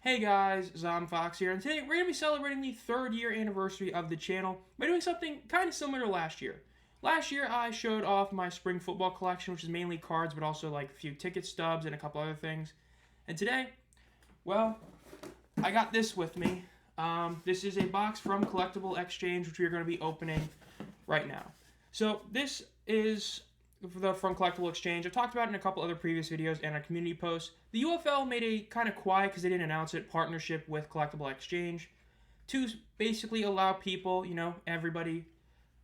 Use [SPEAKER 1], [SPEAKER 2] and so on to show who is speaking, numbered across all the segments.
[SPEAKER 1] Hey guys, Fox here, and today we're going to be celebrating the 3rd year anniversary of the channel by doing something kind of similar to last year. Last year I showed off my spring football collection, which is mainly cards, but also like a few ticket stubs and a couple other things. And today, well, I got this with me. This is a box from CollectibleXchange, which we are going to be opening right now. So this is from CollectibleXchange. I've talked about it in a couple other previous videos and a community post. The UFL made a kind of quiet, because they didn't announce it, partnership with CollectibleXchange to basically allow people, everybody,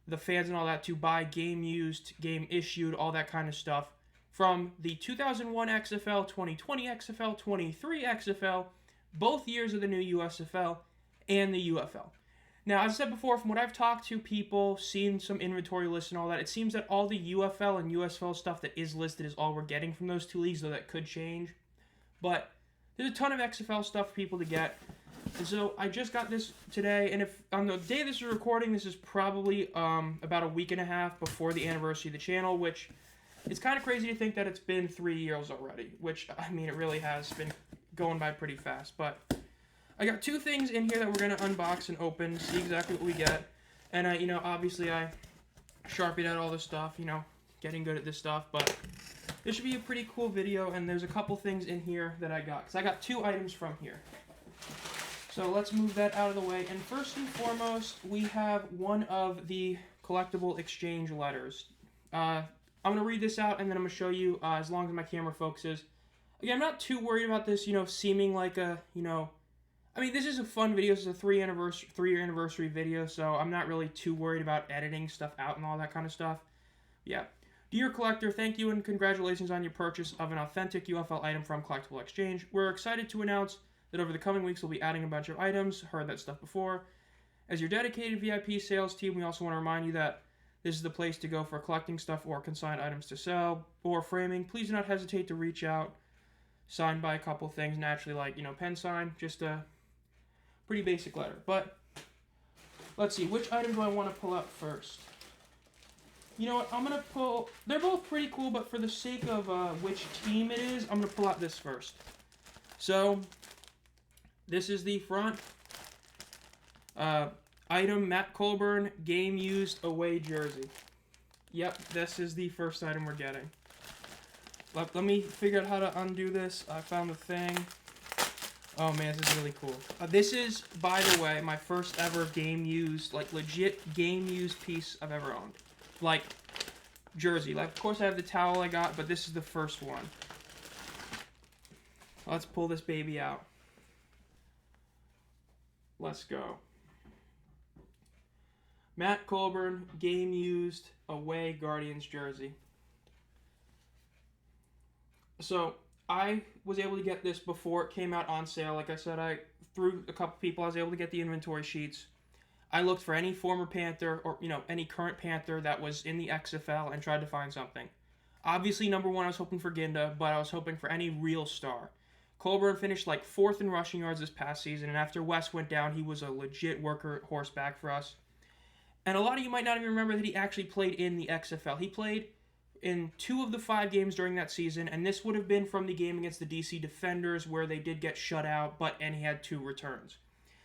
[SPEAKER 1] the fans and all that, to buy game used, game issued, all that kind of stuff from the 2001 XFL, 2020 XFL, 23 XFL, both years of the new USFL, and the UFL. Now, as I said before, from what I've talked to people, seen some inventory lists and all that, it seems that all the UFL and USFL stuff that is listed is all we're getting from those two leagues, though that could change. But there's a ton of XFL stuff for people to get. And so I just got this today, and if on the day this is recording, this is probably about a week and a half before the anniversary of the channel, which it's kind of crazy to think that it's been 3 years already, which, I mean, it really has been going by pretty fast. But I got two things in here that we're going to unbox and open, see exactly what we get. And, obviously I sharpied out all this stuff, getting good at this stuff. But this should be a pretty cool video, and there's a couple things in here that I got, because I got two items from here. So let's move that out of the way. And first and foremost, we have one of the CollectibleXchange letters. I'm going to read this out, and then I'm going to show you as long as my camera focuses. Again, I'm not too worried about this, seeming like a, I mean, this is a fun video. This is a 3-year anniversary video, so I'm not really too worried about editing stuff out and all that kind of stuff. Yeah. Dear collector, thank you and congratulations on your purchase of an authentic UFL item from CollectibleXchange. We're excited to announce that over the coming weeks we'll be adding a bunch of items. Heard that stuff before. As your dedicated VIP sales team, we also want to remind you that this is the place to go for collecting stuff or consigned items to sell or framing. Please do not hesitate to reach out. Signed by a couple things, naturally, like, pen sign. Just a pretty basic letter. But let's see, which item do I want to pull out first? You know what, I'm going to pull, they're both pretty cool, but for the sake of which team it is, I'm going to pull out this first. So, this is the front item, Matt Colburn, game used away jersey. Yep, this is the first item we're getting. Let me figure out how to undo this. I found the thing. Oh man, this is really cool. This is, by the way, my first ever game used, like legit game used piece I've ever owned. Like, jersey. Like, of course I have the towel I got, but this is the first one. Let's pull this baby out. Let's go. Matt Colburn, game used, away Guardians jersey. So, I was able to get this before it came out on sale. Like I said, through a couple people, I was able to get the inventory sheets. I looked for any former Panther or, any current Panther that was in the XFL and tried to find something. Obviously, number one, I was hoping for Ginda, but I was hoping for any real star. Colburn finished like 4th in rushing yards this past season, and after West went down, he was a legit worker horseback for us. And a lot of you might not even remember that he actually played in the XFL. He played in 2 of the 5 games during that season, and this would have been from the game against the DC Defenders, where they did get shut out, and he had 2 returns.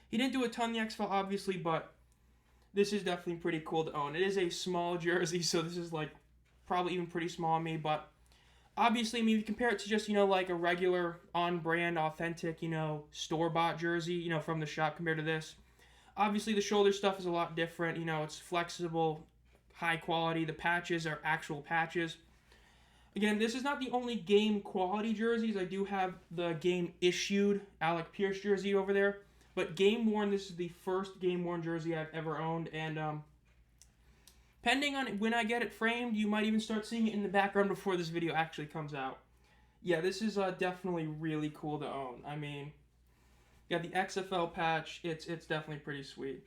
[SPEAKER 1] He didn't do a ton in the XFL, obviously, but this is definitely pretty cool to own. It is a small jersey, so this is, like, probably even pretty small on me, but obviously, I mean, if you compare it to just, like a regular, on-brand, authentic, store-bought jersey, from the shop compared to this, obviously the shoulder stuff is a lot different. It's flexible, high quality. The patches are actual patches. Again, this is not the only game quality jerseys. I do have the game issued Alec Pierce jersey over there. But game worn, this is the first game worn jersey I've ever owned. And depending on when I get it framed, you might even start seeing it in the background before this video actually comes out. Yeah, this is definitely really cool to own. I mean, yeah, the XFL patch, it's definitely pretty sweet.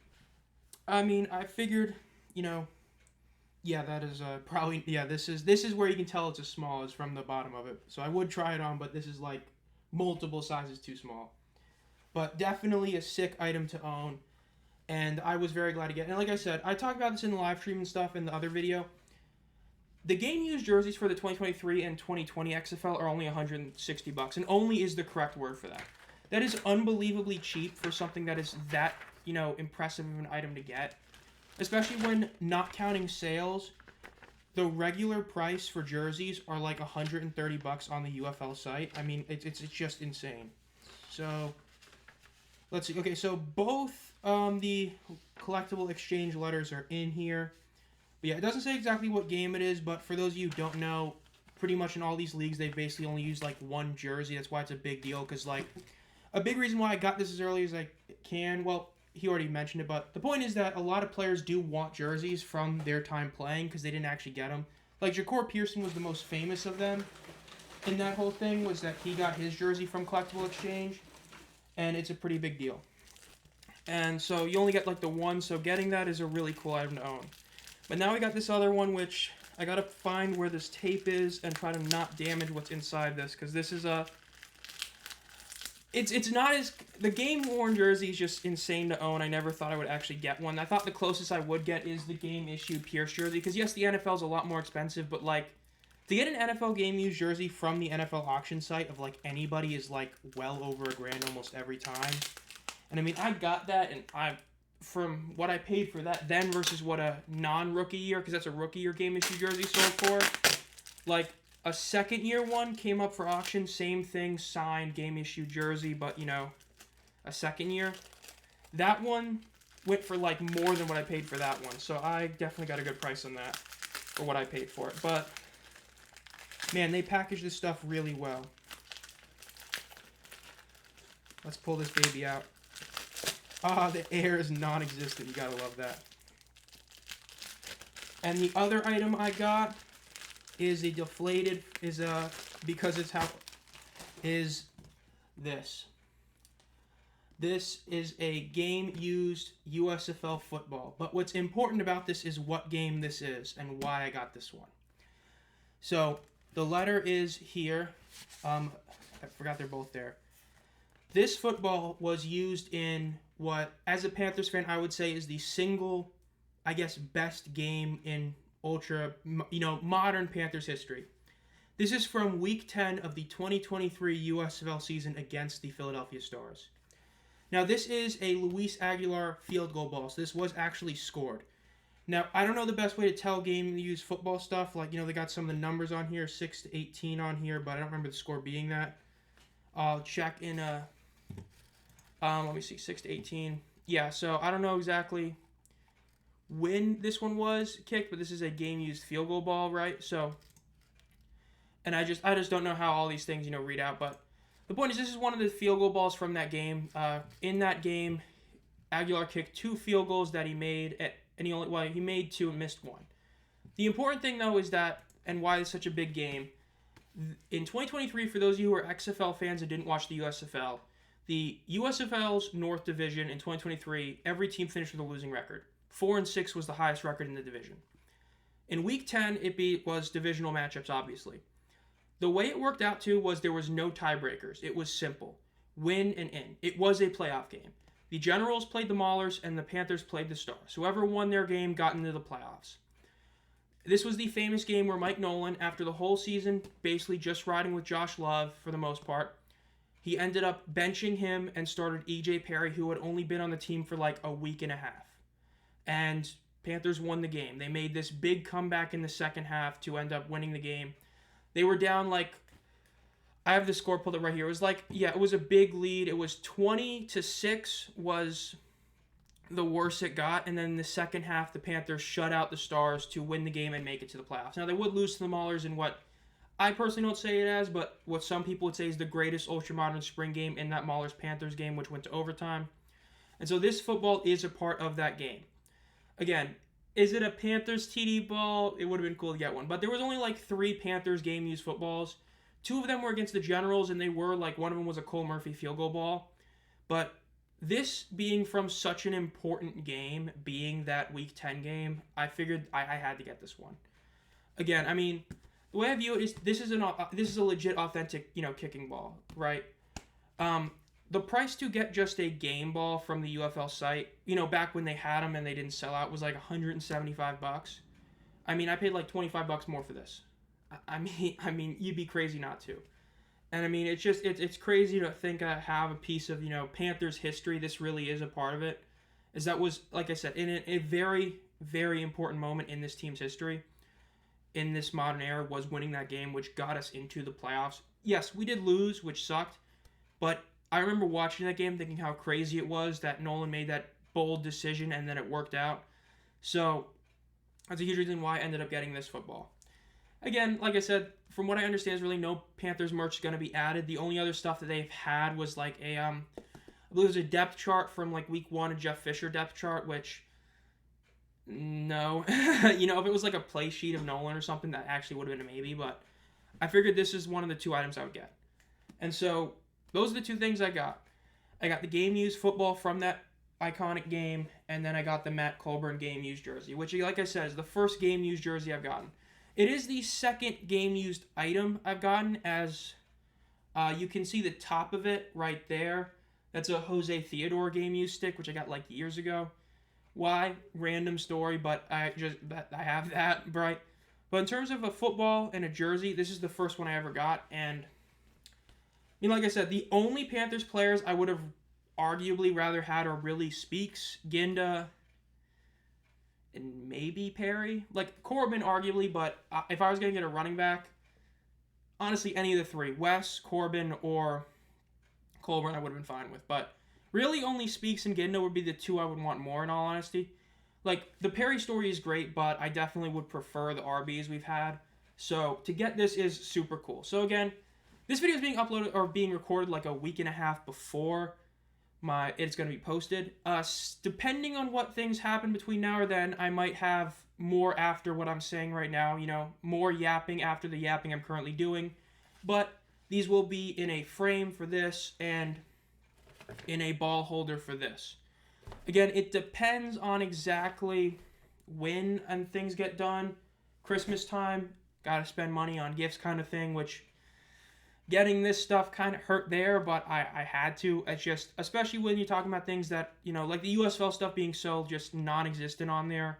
[SPEAKER 1] I mean, I figured, yeah, that is probably, yeah, this is where you can tell it's a small, is from the bottom of it. So I would try it on, but this is like multiple sizes too small. But definitely a sick item to own, and I was very glad to get it. And like I said, I talked about this in the live stream and stuff in the other video. The game used jerseys for the 2023 and 2020 XFL are only $160, and only is the correct word for that. That is unbelievably cheap for something that is that, impressive of an item to get. Especially when not counting sales, the regular price for jerseys are like $130 on the UFL site. I mean, it's just insane. So, let's see. Okay, so both the collectible exchange letters are in here. But yeah, it doesn't say exactly what game it is, but for those of you who don't know, pretty much in all these leagues, they basically only use like one jersey. That's why it's a big deal, because like, a big reason why I got this as early as I can, well, he already mentioned it, but the point is that a lot of players do want jerseys from their time playing because they didn't actually get them. Like, Ja'Cour Pearson was the most famous of them in that whole thing, was that he got his jersey from Collectible Exchange, and it's a pretty big deal. And so you only get like the one, so getting that is a really cool item to own. But now we got this other one, which I gotta find where this tape is and try to not damage what's inside this, because this is a... It's not as... The game-worn jersey is just insane to own. I never thought I would actually get one. I thought the closest I would get is the game-issued Pierce jersey, because yes, the NFL's a lot more expensive, but like, to get an NFL game-used jersey from the NFL auction site of like anybody is like well over $1,000 almost every time. And I mean, I got that, and from what I paid for that then versus what a non-rookie year, because that's a rookie year game-issued jersey sold for, like, a second year one came up for auction, same thing, signed, game-issued jersey, but, a second year. That one went for, like, more than what I paid for that one, so I definitely got a good price on that for what I paid for it. But, man, they package this stuff really well. Let's pull this baby out. Ah, the air is non-existent. You gotta love that. And the other item I got is a deflated, because it's how, is this. This is a game-used USFL football. But what's important about this is what game this is and why I got this one. So, the letter is here. I forgot they're both there. This football was used in what, as a Panthers fan, I would say is the single, I guess, best game in modern Panthers history. This is from Week 10 of the 2023 USFL season against the Philadelphia Stars. Now, this is a Luis Aguilar field goal ball, so this was actually scored. Now, I don't know the best way to tell game-used football stuff. Like, they got some of the numbers on here, 6-18 on here, but I don't remember the score being that. I'll check in let me see, 6-18. Yeah, so I don't know exactly when this one was kicked, but this is a game-used field goal ball, right? So, and I just don't know how all these things, read out, but the point is this is one of the field goal balls from that game. In that game, Aguilar kicked 2 field goals that he made, and he made 2 and missed 1. The important thing, though, is that, and why it's such a big game, in 2023, for those of you who are XFL fans and didn't watch the USFL, the USFL's North Division in 2023, every team finished with a losing record. 4-6 was the highest record in the division. In Week 10, it was divisional matchups, obviously. The way it worked out, too, was there was no tiebreakers. It was simple. Win and in. It was a playoff game. The Generals played the Maulers, and the Panthers played the Stars. Whoever won their game got into the playoffs. This was the famous game where Mike Nolan, after the whole season, basically just riding with Josh Love for the most part, he ended up benching him and started E.J. Perry, who had only been on the team for like a week and a half. And Panthers won the game. They made this big comeback in the second half to end up winning the game. They were down like, I have the score pulled up right here. It was like, it was a big lead. It was 20-6 was the worst it got. And then in the second half, the Panthers shut out the Stars to win the game and make it to the playoffs. Now, they would lose to the Maulers in what I personally don't say it as, but what some people would say is the greatest ultramodern spring game in that Maulers-Panthers game, which went to overtime. And so this football is a part of that game. Again, is it a Panthers TD ball? It would have been cool to get one. But there was only like 3 Panthers game-used footballs. 2 of them were against the Generals, and they were like, one of them was a Cole Murphy field goal ball. But this being from such an important game, being that Week 10 game, I figured I had to get this one. Again, I mean, the way I view it is this is a legit, authentic, kicking ball, right? The price to get just a game ball from the UFL site, back when they had them and they didn't sell out, was like $175. I mean, I paid like $25 more for this. I mean, you'd be crazy not to. And I mean, it's crazy to think I have a piece of, Panthers history. This really is a part of it. Is that was, like I said, in a very, very important moment in this team's history, in this modern era, was winning that game, which got us into the playoffs. Yes, we did lose, which sucked, but I remember watching that game thinking how crazy it was that Nolan made that bold decision and then it worked out. So that's a huge reason why I ended up getting this football. Again, like I said, from what I understand, is really no Panthers merch going to be added. The only other stuff that they've had was like I believe it was a depth chart from like week 1, a Jeff Fisher depth chart, which, no. If it was like a play sheet of Nolan or something, that actually would have been a maybe, but I figured this is one of the 2 items I would get. And so those are the 2 things I got. I got the game used football from that iconic game, and then I got the Matt Colburn game used jersey, which, like I said, is the first game used jersey I've gotten. It is the second game used item I've gotten, as you can see the top of it right there. That's a Jose Theodore game used stick, which I got like years ago. Why? Random story, but I have that, right? But in terms of a football and a jersey, this is the first one I ever got, and like I said, the only Panthers players I would have arguably rather had are really Speaks, Ginda, and maybe Perry. Like, Corbin, arguably, but if I was going to get a running back, honestly, any of the 3, Wes, Corbin, or Colburn, I would have been fine with. But really, only Speaks and Ginda would be the 2 I would want more, in all honesty. Like, the Perry story is great, but I definitely would prefer the RBs we've had. So, to get this is super cool. So, again, this video is being uploaded or being recorded like a week and a half before it's going to be posted. Depending on what things happen between now or then, I might have more after what I'm saying right now, more yapping after the yapping I'm currently doing. But these will be in a frame for this and in a ball holder for this. Again, it depends on exactly when and things get done. Christmas time, gotta spend money on gifts kind of thing, which getting this stuff kind of hurt there, but I had to. It's just, especially when you're talking about things that, like the UFL stuff being so just non-existent on there,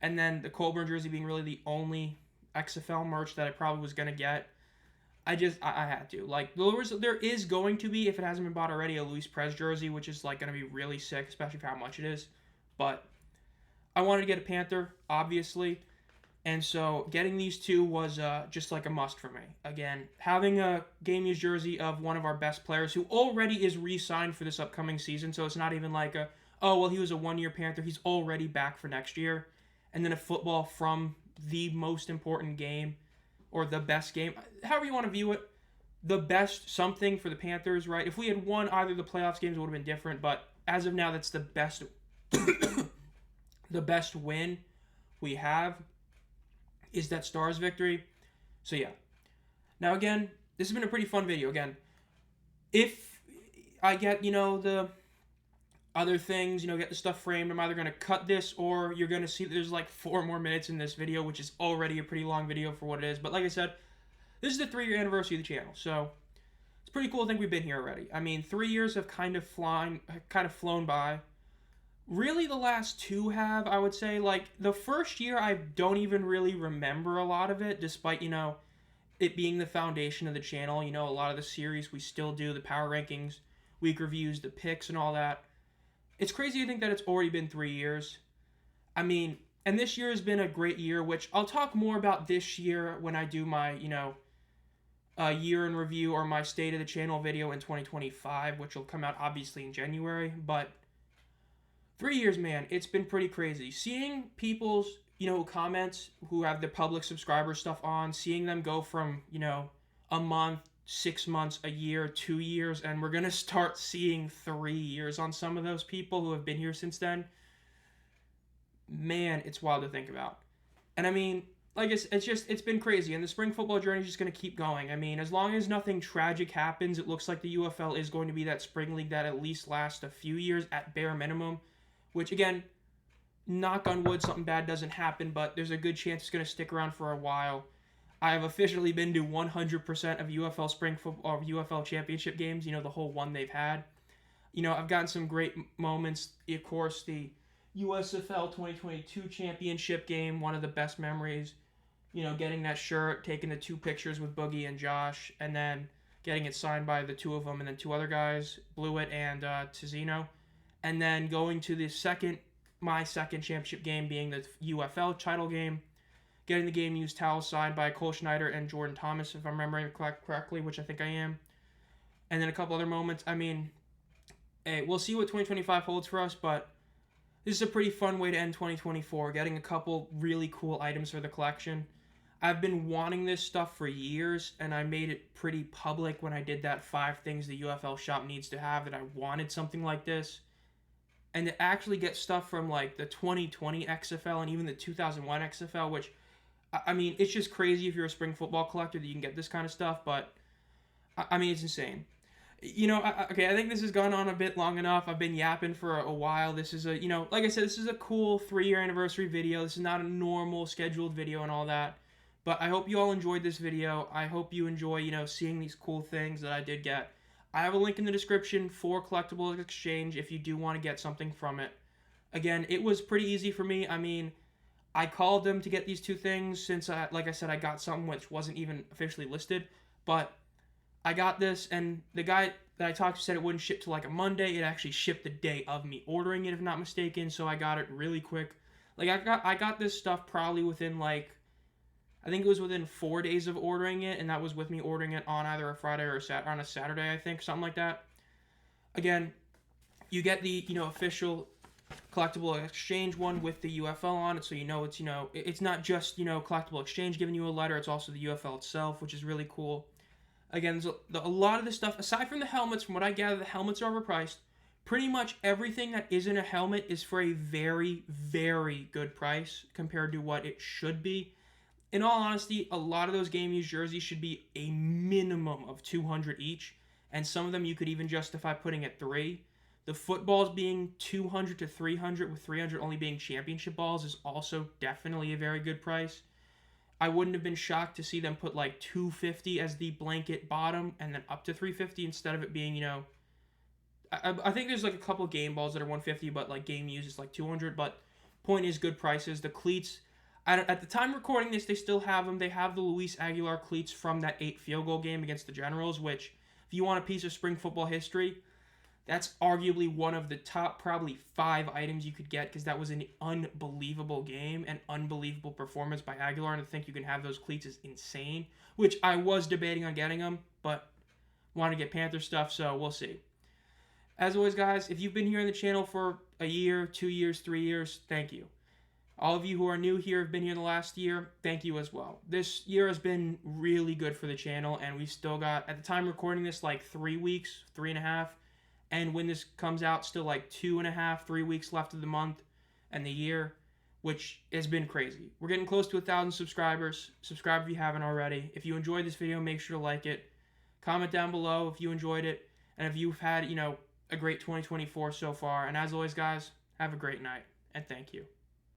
[SPEAKER 1] and then the Colburn jersey being really the only XFL merch that I probably was going to get. I had to. Like, there is going to be, if it hasn't been bought already, a Luis Perez jersey, which is, like, going to be really sick, especially for how much it is. But I wanted to get a Panther, obviously. And so getting these 2 was just like a must for me. Again, having a game used jersey of one of our best players who already is re-signed for this upcoming season. So it's not even like he was a 1-year Panther. He's already back for next year. And then a football from the most important game or the best game, however you want to view it, the best something for the Panthers, right? If we had won either of the playoffs games, it would have been different. But as of now, that's the best, the best win we have. Is that Stars victory. So yeah. Now again, this has been a pretty fun video. Again, if I get, the other things, get the stuff framed, I'm either going to cut this or you're going to see that there's like 4 more minutes in this video, which is already a pretty long video for what it is. But like I said, this is the 3-year anniversary of the channel. So it's pretty cool to think we've been here already. I mean, 3 years have kind of flown by. Really, the last 2 have, I would say. Like, the first year, I don't even really remember a lot of it, despite, it being the foundation of the channel. A lot of the series we still do, the power rankings, week reviews, the picks, and all that. It's crazy to think that it's already been 3 years. I mean, and this year has been a great year, which I'll talk more about this year when I do my, year in review or my state of the channel video in 2025, which will come out, obviously, in January, but 3 years, man, it's been pretty crazy. Seeing people's, comments who have the public subscriber stuff on, seeing them go from, a month, 6 months, a year, 2 years, and we're going to start seeing 3 years on some of those people who have been here since then. Man, it's wild to think about. And I mean, like it's been crazy, and the spring football journey is just going to keep going. I mean, as long as nothing tragic happens, it looks like the UFL is going to be that spring league that at least lasts a few years at bare minimum. Which, again, knock on wood, something bad doesn't happen, but there's a good chance it's going to stick around for a while. I have officially been to 100% of UFL spring football or UFL championship games, the whole one they've had. I've gotten some great moments. Of course, the USFL 2022 championship game, one of the best memories. Getting that shirt, taking the 2 pictures with Boogie and Josh, and then getting it signed by the two of them, and then two other guys, Blewett and Tizzino. And then going to my second championship game being the UFL title game, getting the game used towel signed by Cole Schneider and Jordan Thomas, if I'm remembering correctly, which I think I am. And then a couple other moments. I mean, hey, we'll see what 2025 holds for us, but this is a pretty fun way to end 2024, getting a couple really cool items for the collection. I've been wanting this stuff for years, and I made it pretty public when I did that 5 things the UFL shop needs to have, that I wanted something like this. And to actually get stuff from like the 2020 XFL and even the 2001 XFL, which, I mean, it's just crazy if you're a spring football collector that you can get this kind of stuff, but I mean, it's insane. I think this has gone on a bit long enough. I've been yapping for a while. This is like I said, this is a cool 3-year anniversary video. This is not a normal scheduled video and all that. But I hope you all enjoyed this video. I hope you enjoy, seeing these cool things that I did get. I have a link in the description for CollectibleXchange if you do want to get something from it. Again, it was pretty easy for me. I mean, I called them to get these 2 things since, like I said, I got something which wasn't even officially listed. But I got this, and the guy that I talked to said it wouldn't ship till like a Monday. It actually shipped the day of me ordering it, if not mistaken, so I got it really quick. Like, I got this stuff probably within, like, I think it was within 4 days of ordering it, and that was with me ordering it on either a Friday or on a Saturday, I think, something like that. Again, you get the, official CollectibleXchange one with the UFL on it, so it's not just, CollectibleXchange giving you a letter, it's also the UFL itself, which is really cool. Again, there's a lot of this stuff, aside from the helmets, from what I gather, the helmets are overpriced. Pretty much everything that isn't a helmet is for a very, very good price compared to what it should be. In all honesty, a lot of those game used jerseys should be a minimum of $200 each, and some of them you could even justify putting at $300. The footballs being $200 to $300, with $300 only being championship balls, is also definitely a very good price. I wouldn't have been shocked to see them put like $250 as the blanket bottom and then up to $350 instead of it being, I think there's like a couple game balls that are $150, but like game use is like $200. But point is, good prices. The cleats, at the time recording this, they still have them. They have the Luis Aguilar cleats from that 8 field goal game against the Generals, which, if you want a piece of spring football history, that's arguably one of the top probably 5 items you could get, because that was an unbelievable game and unbelievable performance by Aguilar, and to think you can have those cleats is insane, which I was debating on getting them, but wanted to get Panther stuff, so we'll see. As always, guys, if you've been here on the channel for a year, 2 years, 3 years, thank you. All of you who are new here, have been here the last year, thank you as well. This year has been really good for the channel, and we've still got, at the time recording this, like 3 weeks, 3.5. And when this comes out, still like 2.5, 3 weeks left of the month and the year, which has been crazy. We're getting close to 1,000 subscribers. Subscribe if you haven't already. If you enjoyed this video, make sure to like it. Comment down below if you enjoyed it, and if you've had, a great 2024 so far. And as always, guys, have a great night, and thank you.